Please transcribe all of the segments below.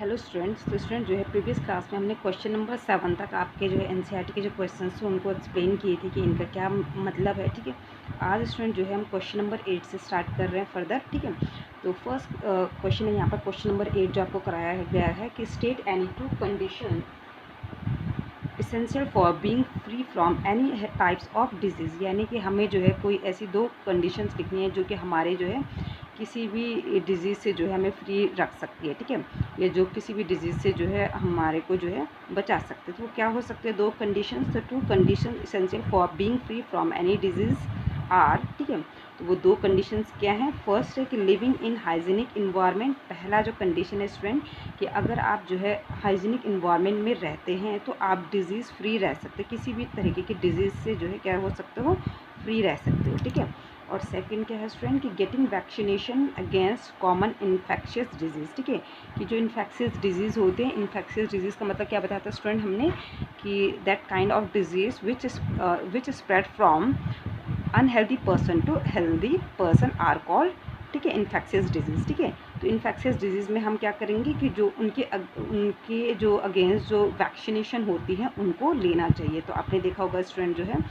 Hello students. तो student जो है प्रीवियस क्लास में हमने क्वेश्चन नंबर 7 तक आपके जो है एनसीईआरटी के जो क्वेश्चंस थे उनको एक्सप्लेन किए थे कि इनका क्या मतलब है। ठीक है, आज स्टूडेंट जो है हम क्वेश्चन नंबर 8 से स्टार्ट कर रहे हैं फर्दर। ठीक है, तो फर्स्ट क्वेश्चन है यहाँ पर क्वेश्चन नंबर 8 जो आपको कराया गया है कि state any two condition essential for being free from any types of disease, यानी कि हमें जो है कोई ऐसी दो कंडीशंस लिखनी है जो कि हमारे जो है किसी भी डिज़ीज़ से जो है हमें फ्री रख सकती है। ठीक है, या जो किसी भी डिज़ीज़ से जो है हमारे को जो है बचा सकते हैं। तो वो क्या हो सकते हैं? दो कंडीशंस। तो two condition essential for being free from any disease are. ठीक है, तो वो दो कंडीशंस क्या हैं? फर्स्ट है कि लिविंग इन हाइजीनिक इन्वायरमेंट। पहला जो कंडीशन है स्टूडेंट कि अगर आप जो है हाइजीनिक इन्वायरमेंट में रहते हैं तो आप डिज़ीज़ फ्री रह सकते, किसी भी तरीके की डिज़ीज़ से जो है क्या हो सकते हो? फ्री रह सकते हो। ठीक है, और सेकंड क्या है स्टूडेंट कि getting vaccination against common infectious disease. ठीक है, कि जो इन्फेक्शियस डिजीज़ होते हैं, इन्फेक्शियस डिजीज़ का मतलब क्या बताया था स्टूडेंट हमने कि that kind of disease which spread from unhealthy person to healthy person are called, ठीक है, इन्फेक्शियस डिजीज़। ठीक है, तो इन्फेक्शियस डिजीज़ में हम क्या करेंगे कि जो उनके जो अगेंस्ट जो वैक्सीनेशन होती है उनको लेना चाहिए। तो आपने देखा होगा स्टूडेंट जो है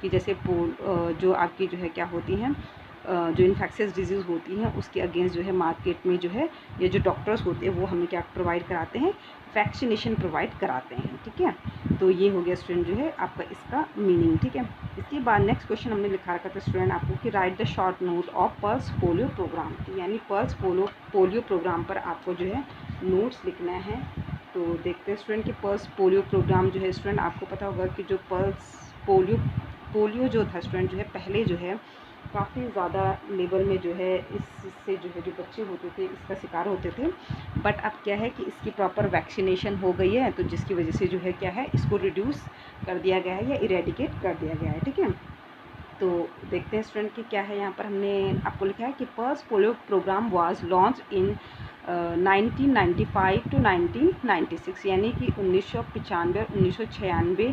कि जैसे जो आपकी जो है क्या होती हैं जो इन्फेक्शियस डिजीज़ होती हैं उसके अगेंस्ट जो है मार्केट में जो है ये जो डॉक्टर्स होते हैं वो हमें क्या प्रोवाइड कराते हैं? वैक्सीनेशन प्रोवाइड कराते हैं। ठीक है, तो ये हो गया स्टूडेंट जो है आपका इसका मीनिंग। ठीक है, इसके बाद नेक्स्ट क्वेश्चन हमने लिखा रखा था स्टूडेंट आपको कि write the short note of pulse polio programme, यानी पल्स पोलियो प्रोग्राम पर आपको जो है नोट्स लिखना है। तो देखते हैं स्टूडेंट कि पल्स पोलियो प्रोग्राम जो है स्टूडेंट आपको पता होगा कि जो पल्स पोलियो जो था स्टूडेंट जो है पहले जो है काफ़ी ज़्यादा लेवल में जो है इससे जो है जो बच्चे होते थे इसका शिकार होते थे। बट अब क्या है कि इसकी प्रॉपर वैक्सीनेशन हो गई है, तो जिसकी वजह से जो है क्या है इसको रिड्यूस कर दिया गया है या इरेडिकेट कर दिया गया है। ठीक है, तो देखते हैं स्टूडेंट कि क्या है यहाँ पर हमने आपको लिखा है कि pulse polio programme was launch in 1995 to 1996, यानी कि 1995 और 1996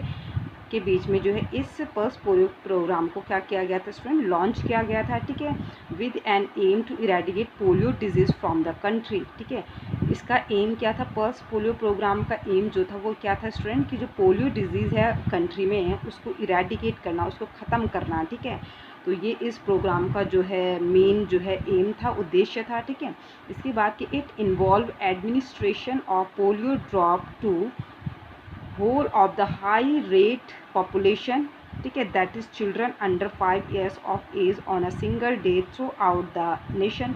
के बीच में जो है इस पल्स पोलियो प्रोग्राम को क्या किया गया था स्टूडेंट? लॉन्च किया गया था। ठीक है, with an aim to eradicate polio disease from the country. ठीक है, इसका एम क्या था? पल्स पोलियो प्रोग्राम का एम जो था वो क्या था स्टूडेंट कि जो पोलियो डिजीज़ है कंट्री में है उसको इरेडिकेट करना, उसको ख़त्म करना। ठीक है, तो ये इस प्रोग्राम का जो है मेन जो है एम था, उद्देश्य था। ठीक है, इसके बाद कि it involve administration of polio drop to whole of the high rate population. ठीक है, that is children under 5 years of age on a single day throughout the nation.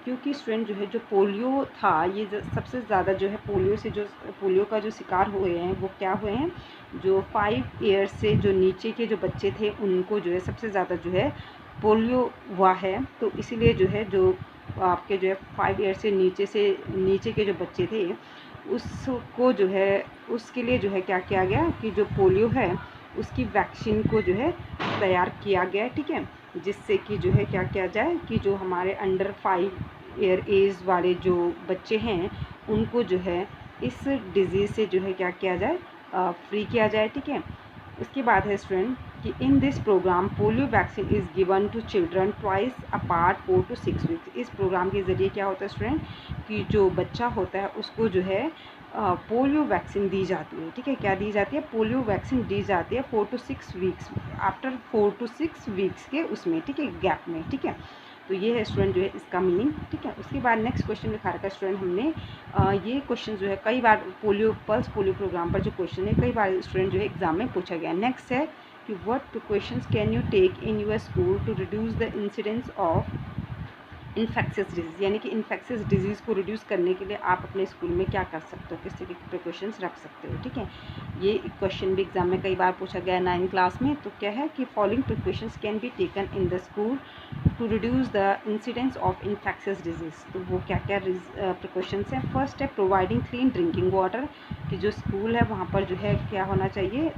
क्योंकि स्टूडेंट जो है जो पोलियो था ये सबसे ज़्यादा जो है पोलियो का जो शिकार हुए हैं वो क्या हुए हैं? जो 5 years से जो नीचे के जो बच्चे थे उनको जो है सबसे ज़्यादा जो है पोलियो हुआ है। तो इसीलिए जो है जो आपके जो है 5 years से नीचे के जो बच्चे थे उसको जो है उसके लिए जो है क्या किया गया कि जो पोलियो है उसकी वैक्सीन को जो है तैयार किया गया। ठीक है, जिससे कि जो है क्या किया जाए कि जो हमारे अंडर 5 year एज वाले जो बच्चे हैं उनको जो है इस डिज़ीज़ से जो है क्या किया जाए? फ्री किया जाए। ठीक है, उसके बाद है स्टूडेंट कि in this program polio vaccine is given to children twice apart 4 to 6 weeks। इस प्रोग्राम के ज़रिए क्या होता है स्टूडेंट कि जो बच्चा होता है उसको जो है पोलियो वैक्सीन दी जाती है। ठीक है, क्या दी जाती है? पोलियो वैक्सीन दी जाती है 4 to 6 weeks, after 4 to 6 weeks के उसमें, ठीक है, गैप में। ठीक है, तो ये है स्टूडेंट जो है इसका मीनिंग। ठीक है, उसके बाद नेक्स्ट क्वेश्चन लिखा रखा है स्टूडेंट हमने ये क्वेश्चन जो है कई बार पल्स पोलियो प्रोग्राम पर जो क्वेश्चन है कई बार स्टूडेंट जो है एग्जाम में पूछा गया। नेक्स्ट है कि what precautions can you take in your school to reduce the incidence of infectious diseases, यानी कि इन्फेक्शियस डिजीज़ को रिड्यूस करने के लिए आप अपने स्कूल में क्या कर सकते हो, किस तरीके के प्रिकॉशंस रख सकते हो। ठीक है, ये क्वेश्चन भी एग्जाम में कई बार पूछा गया है 9th क्लास में। तो क्या है कि following precautions can be taken in the school to reduce the incidence of infectious diseases. तो वो क्या क्या प्रिकॉशंस हैं? फर्स्ट है प्रोवाइडिंग क्लीन ड्रिंकिंग वाटर, कि जो स्कूल है वहाँ पर जो है क्या होना चाहिए?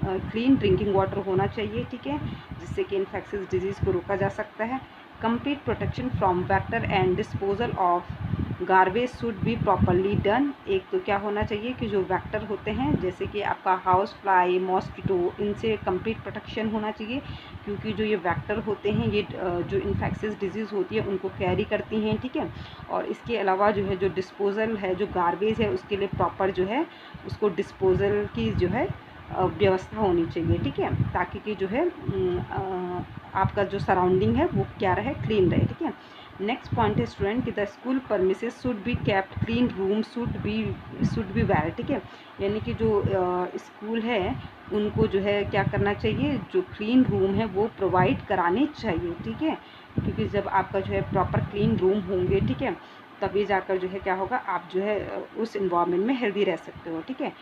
क्लीन ड्रिंकिंग वाटर होना चाहिए। ठीक है, जिससे कि इन्फेक्शियस डिजीज़ को रोका जा सकता है। Complete protection from vector and disposal of garbage should be properly done. एक तो क्या होना चाहिए कि जो वेक्टर होते हैं जैसे कि आपका हाउस फ्लाई, मॉस्किटो, इनसे कंप्लीट प्रोटेक्शन होना चाहिए, क्योंकि जो ये वेक्टर होते हैं ये जो इन्फेक्शियस डिजीज़ होती है उनको कैरी करती हैं, ठीक है। और इसके अलावा जो है जो डिस्पोज़ल है, जो गार्बेज है उसके लिए प्रॉपर जो है उसको डिस्पोज़ल की जो है व्यवस्था होनी चाहिए, ठीक है, ताकि कि जो है आपका जो सराउंडिंग है वो क्या रहे, क्लीन रहे, ठीक है। नेक्स्ट पॉइंट है स्टूडेंट कि the school premises should be kept clean, room should be well, ठीक है। यानी कि जो स्कूल है उनको जो है क्या करना चाहिए, जो क्लीन रूम है वो प्रोवाइड कराने चाहिए, ठीक है, क्योंकि जब आपका जो है प्रॉपर क्लीन रूम होंगे, ठीक है, तभी जाकर जो है क्या होगा, आप जो है उस इन्वायरमेंट में हेल्दी रह सकते हो, ठीक है।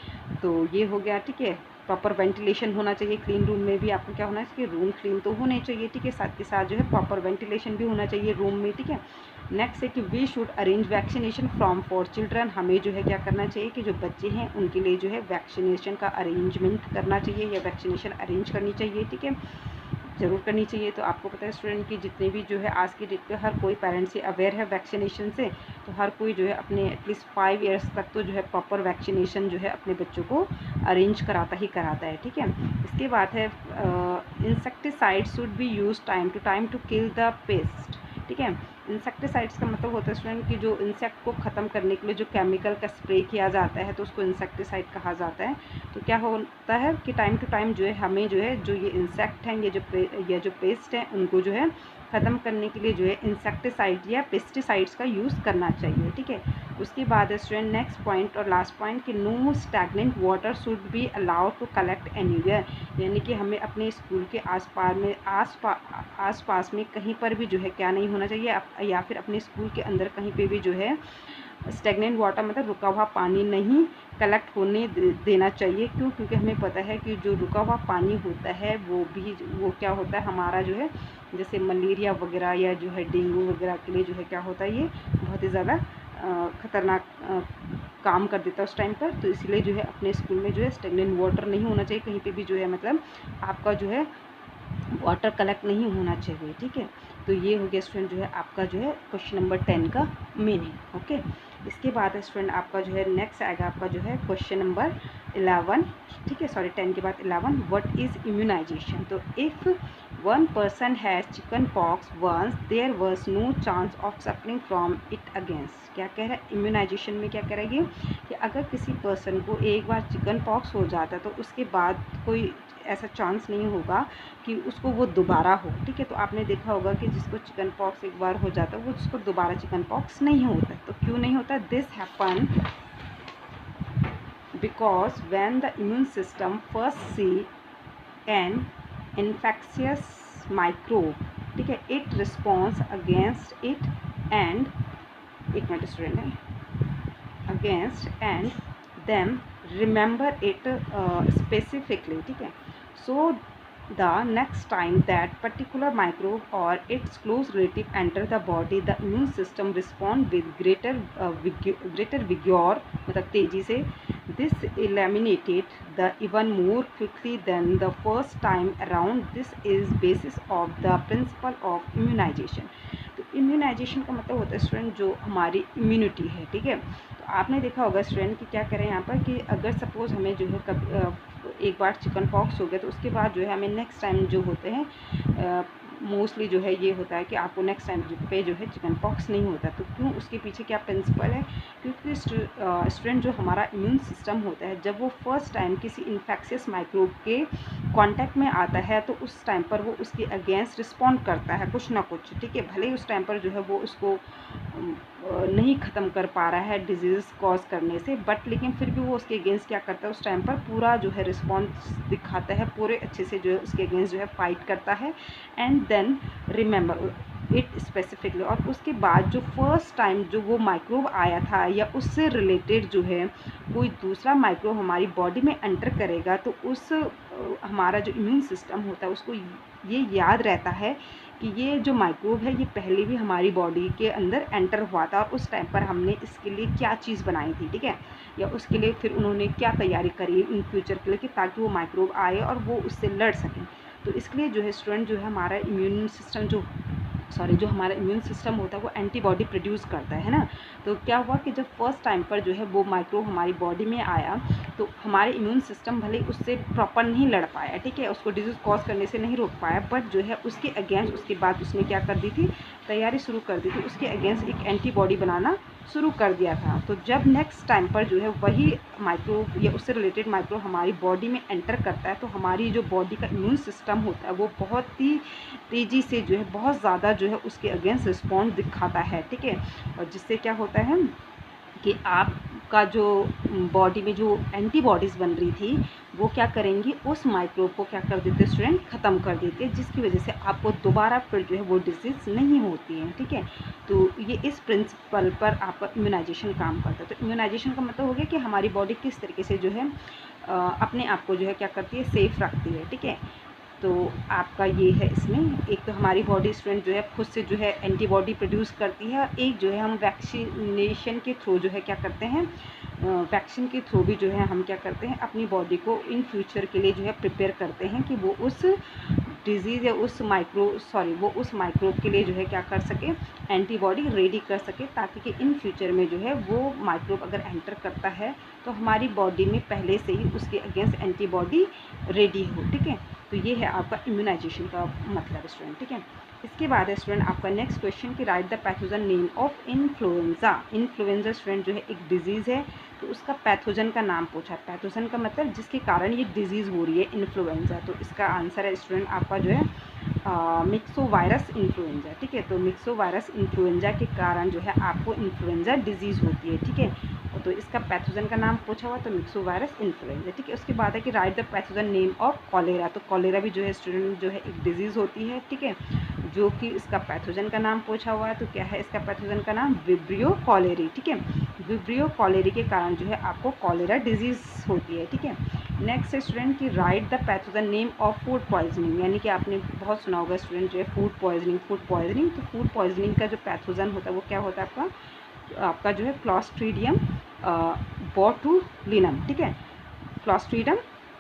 तो ये हो गया, ठीक है। प्रॉपर वेंटिलेशन होना चाहिए क्लीन रूम में भी, आपको क्या होना चाहिए, रूम क्लीन तो होने चाहिए, ठीक है, साथ के साथ जो है प्रॉपर वेंटिलेशन भी होना चाहिए रूम में, ठीक है। नेक्स्ट है कि we should arrange vaccination from for children. हमें जो है क्या करना चाहिए कि जो बच्चे हैं उनके लिए जो है वैक्सीनेशन का अरेंजमेंट करना चाहिए या वैक्सीनेशन अरेंज करनी चाहिए, ठीक है, ज़रूर करनी चाहिए। तो आपको पता है स्टूडेंट कि जितने भी जो है आज की डेट पे हर कोई पेरेंट्स से अवेयर है वैक्सीनेशन से, तो हर कोई जो है अपने एटलीस्ट 5 ईयर्स तक तो जो है प्रॉपर वैक्सीनेशन जो है अपने बच्चों को अरेंज कराता ही कराता है, ठीक है। इसके बाद है insecticide should be use time to time to kill the pest, ठीक है। इंसेक्टिसाइड्स का मतलब होता है स्टूडेंट कि जो इंसेक्ट को ख़त्म करने के लिए जो केमिकल का स्प्रे किया जाता है तो उसको इंसेक्टिसाइड कहा जाता है। तो क्या होता है कि टाइम टू टाइम जो है हमें जो है जो ये इंसेक्ट हैं, ये जो पेस्ट हैं उनको जो है ख़त्म करने के लिए जो है इंसेक्टिसाइड या पेस्टिसाइड्स का यूज़ करना चाहिए, ठीक है। उसके बाद है स्टूडेंट नेक्स्ट पॉइंट और लास्ट पॉइंट कि no stagnant water should be allowed to collect anywhere. यानी कि हमें अपने स्कूल के आसपास में कहीं पर भी जो है क्या नहीं होना चाहिए, या फिर अपने स्कूल के अंदर कहीं पे भी जो है स्टेगनेंट वाटर मतलब रुका हुआ पानी नहीं कलेक्ट होने देना चाहिए। क्यों? क्योंकि हमें पता है कि जो रुका हुआ पानी होता है वो क्या होता है हमारा जो है जैसे मलेरिया वगैरह या जो है डेंगू वगैरह के लिए जो है क्या होता है ये बहुत ही ज़्यादा ख़तरनाक काम कर देता है उस टाइम पर। तो इसलिए जो है अपने स्कूल में जो है स्टेगनेंट वाटर नहीं होना चाहिए, कहीं पे भी जो है मतलब आपका जो है वाटर कलेक्ट नहीं होना चाहिए, ठीक है। तो ये हो गया स्टूडेंट जो है आपका जो है क्वेश्चन नंबर 10 का मीनिंग, ओके। इसके बाद स्टूडेंट आपका जो है नेक्स्ट आएगा आपका जो है क्वेश्चन नंबर 11, ठीक है, सॉरी 10 के बाद 11, व्हाट इज़ इम्यूनाइजेशन। तो if one person has chicken pox once there was no chance of suffering from it against. क्या कह रहा है इम्यूनाइजेशन में, क्या कह रहा है ये कि अगर किसी पर्सन को एक बार चिकन पॉक्स हो जाता है तो उसके बाद कोई ऐसा चांस नहीं होगा कि उसको वो दोबारा हो, ठीक है। तो आपने देखा होगा कि जिसको चिकन पॉक्स एक बार हो जाता है वो जिसको दोबारा चिकन पॉक्स नहीं होता। तो क्यों नहीं होता? This happen because when the immune system first see an infectious microbe, ठीक है, it response against it and एक मिनट स्टूडेंट है against and then remember it specifically, ठीक है। सो the next time that particular microbe or its close relative enter the body, the immune system respond with greater vigor, मतलब तेजी से। This eliminated the even more quickly than the first time around. This is basis of the principle of immunization. तो immunisation का मतलब होता है student जो हमारी इम्यूनिटी है, ठीक है। तो आपने देखा होगा स्टूडेंट कि क्या करें यहाँ पर कि अगर सपोज़ हमें जो है कभी एक बार चिकन पॉक्स हो गया तो उसके बाद जो है हमें नेक्स्ट टाइम जो होते हैं मोस्टली जो है ये होता है कि आपको नेक्स्ट टाइम पे जो है चिकन पॉक्स नहीं होता। तो क्यों? उसके पीछे क्या प्रिंसिपल है? क्योंकि स्टूडेंट जो हमारा इम्यून सिस्टम होता है जब वो फर्स्ट टाइम किसी इन्फेक्शियस माइक्रोब के कांटेक्ट में आता है तो उस टाइम पर वो उसके अगेंस्ट रिस्पॉन्ड करता है कुछ ना कुछ, ठीक है। भले ही उस टाइम पर जो है वो उसको नहीं ख़त्म कर पा रहा है डिजीज़ कॉज करने से, बट लेकिन फिर भी वो उसके अगेंस्ट क्या करता है उस टाइम पर पूरा जो है रिस्पॉन्स दिखाता है, पूरे अच्छे से जो है उसके अगेंस्ट जो है फाइट करता है and then remember it specifically. और उसके बाद जो फर्स्ट टाइम जो वो माइक्रोब आया था या उससे रिलेटेड जो है कोई दूसरा माइक्रोब हमारी बॉडी में एंटर करेगा तो उस हमारा जो इम्यून सिस्टम होता है उसको ये याद रहता है कि ये जो माइक्रोब है ये पहले भी हमारी बॉडी के अंदर एंटर हुआ था और उस टाइम पर हमने इसके लिए क्या चीज़ बनाई थी, ठीक है, या उसके लिए फिर उन्होंने क्या तैयारी करी इन फ्यूचर के लिए कि ताकि वो माइक्रोब आए और वो उससे लड़ सकें। तो इसके लिए जो है स्टूडेंट जो है हमारा इम्यून सिस्टम जो सॉरी जो हमारा इम्यून सिस्टम होता है वो एंटीबॉडी प्रोड्यूस करता है ना। तो क्या हुआ कि जब फर्स्ट टाइम पर जो है वो माइक्रोब हमारी बॉडी में आया तो हमारे इम्यून सिस्टम भले उससे प्रॉपर नहीं लड़ पाया, ठीक है, उसको डिजीज़ कॉज करने से नहीं रोक पाया, बट जो है उसके अगेंस्ट उसके बाद उसने क्या कर दी थी, तैयारी शुरू कर दी थी, उसके अगेंस्ट एक एंटीबॉडी बनाना शुरू कर दिया था। तो जब नेक्स्ट टाइम पर जो है वही माइक्रोब या उससे रिलेटेड माइक्रोब हमारी बॉडी में एंटर करता है तो हमारी जो बॉडी का इम्यून सिस्टम होता है वो बहुत ही तेज़ी से जो है बहुत ज़्यादा जो है उसके अगेंस्ट रिस्पॉन्स दिखाता है, ठीक है। और जिससे क्या होता है कि आपका जो बॉडी में जो एंटीबॉडीज़ बन रही थी वो क्या करेंगी, उस माइक्रोब को क्या कर देते स्टूडेंट, ख़त्म कर देते हैं, जिसकी वजह से आपको दोबारा फिर जो है वो डिजीज़ नहीं होती है, ठीक है। तो ये इस प्रिंसिपल पर आपका इम्यूनाइजेशन काम करता है। तो इम्यूनाइजेशन का मतलब हो गया कि हमारी बॉडी किस तरीके से जो है अपने आप को जो है क्या करती है, सेफ़ रखती है, ठीक है। तो आपका ये है इसमें, एक तो हमारी बॉडी स्टूडेंट जो है खुद से जो है एंटीबॉडी प्रोड्यूस करती है, और एक जो है हम वैक्सीनेशन के थ्रू जो है क्या करते हैं, वैक्सीन के थ्रू भी जो है हम क्या करते हैं अपनी बॉडी को इन फ्यूचर के लिए जो है प्रिपेयर करते हैं कि वो उस डिज़ीज़ या उस माइक्रोब के लिए जो है क्या कर सके, एंटीबॉडी रेडी कर सके, ताकि कि इन फ्यूचर में जो है वो माइक्रोब अगर एंटर करता है तो हमारी बॉडी में पहले से ही उसके अगेंस्ट एंटीबॉडी रेडी हो, ठीक है। तो ये है आपका इम्यूनाइजेशन का मतलब स्टूडेंट, ठीक है। इसके बाद है स्टूडेंट आपका नेक्स्ट क्वेश्चन कि write the pathogen name of influenza. Influenza student जो है एक डिजीज़ है, तो उसका पैथोजन का नाम पूछा। पैथोजन का मतलब जिसके कारण ये डिजीज़ हो रही है इन्फ्लुएंजा। तो इसका आंसर है स्टूडेंट आपका जो है मिक्सोवायरस इन्फ्लुएंजा, ठीक है। तो मिक्सोवायरस इन्फ्लुएंजा के कारण जो है आपको इन्फ्लुएंजा डिजीज़ होती है, ठीक है। तो इसका पैथोजन का नाम पूछा हुआ तो मिक्सोवायरस इन्फ्लुएंजा, ठीक है। उसके बाद है कि write the pathogen name of cholera. तो कॉलेरा भी जो है स्टूडेंट जो है एक डिजीज़ होती है, ठीक है, जो कि इसका पैथोजन का नाम पूछा हुआ है। तो क्या है इसका पैथोजन का नाम, विब्रियो कॉलेरी, ठीक है। विब्रियो कॉलेरी के कारण जो है आपको कॉलेरा डिजीज़ होती है, ठीक है। नेक्स्ट स्टूडेंट की right the pathogen name of food poisoning, यानी कि आपने बहुत सुना होगा स्टूडेंट जो है फूड पॉइजनिंग। तो फूड पॉइजनिंग का जो पैथोजन होता है वो क्या होता है आपका जो है क्लॉस्ट्रीडियम बोटुलिनम, ठीक है। क्लॉस्ट्रीडियम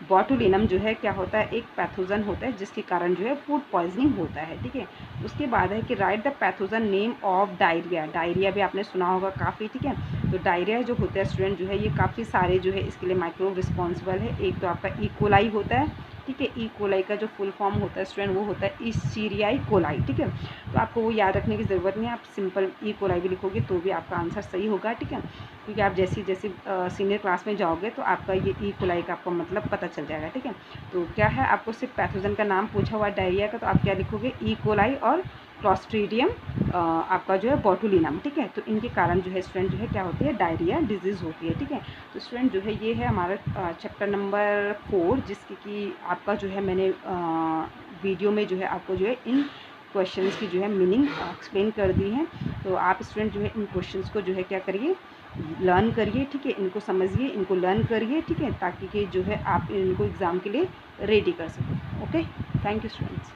बोटुलिनम जो है क्या होता है, एक पैथोजन होता है जिसके कारण जो है फूड पॉइजनिंग होता है, ठीक है। उसके बाद है कि write the pathogen name of diarrhoea. Diarrhoea भी आपने सुना होगा काफ़ी, ठीक है। तो डायरिया जो होता है स्टूडेंट जो है ये काफ़ी सारे जो है इसके लिए माइक्रोब रिस्पॉन्सिबल है। एक तो आपका ई कोलाई होता है, ठीक है। ई कोलाई का जो फुल फॉर्म होता है स्टूडेंट वो होता है ईस्चीरियाई कोलाई, ठीक है। तो आपको वो याद रखने की ज़रूरत नहीं है, आप सिंपल ई कोलाई भी लिखोगे तो भी आपका आंसर सही होगा, ठीक है। क्योंकि आप जैसे सीनियर क्लास में जाओगे तो आपका ये ई कोलाई का आपको मतलब पता चल जाएगा, ठीक है। तो क्या है, आपको सिर्फ पैथोजन का नाम पूछा हुआ डायरिया का, तो आप क्या लिखोगे, ई कोलाई और क्लॉस्ट्रीडियम आपका जो है बोटुलिनम, ठीक है। तो इनके कारण जो है स्टूडेंट जो है क्या होती है, डायरिया डिजीज़ होती है, ठीक है। तो स्टूडेंट जो है ये है हमारा चैप्टर नंबर 4, जिसकी कि आपका जो है मैंने वीडियो में जो है आपको जो है इन क्वेश्चंस की जो है मीनिंग एक्सप्लेन कर दी है। तो आप स्टूडेंट जो है इन क्वेश्चंस को जो है क्या करिए, लर्न करिए, ठीक है। इनको समझिए, इनको लर्न करिए, ठीक है, ताकि कि जो है आप इनको एग्ज़ाम के लिए रेडी कर सकें। Okay, thank you students.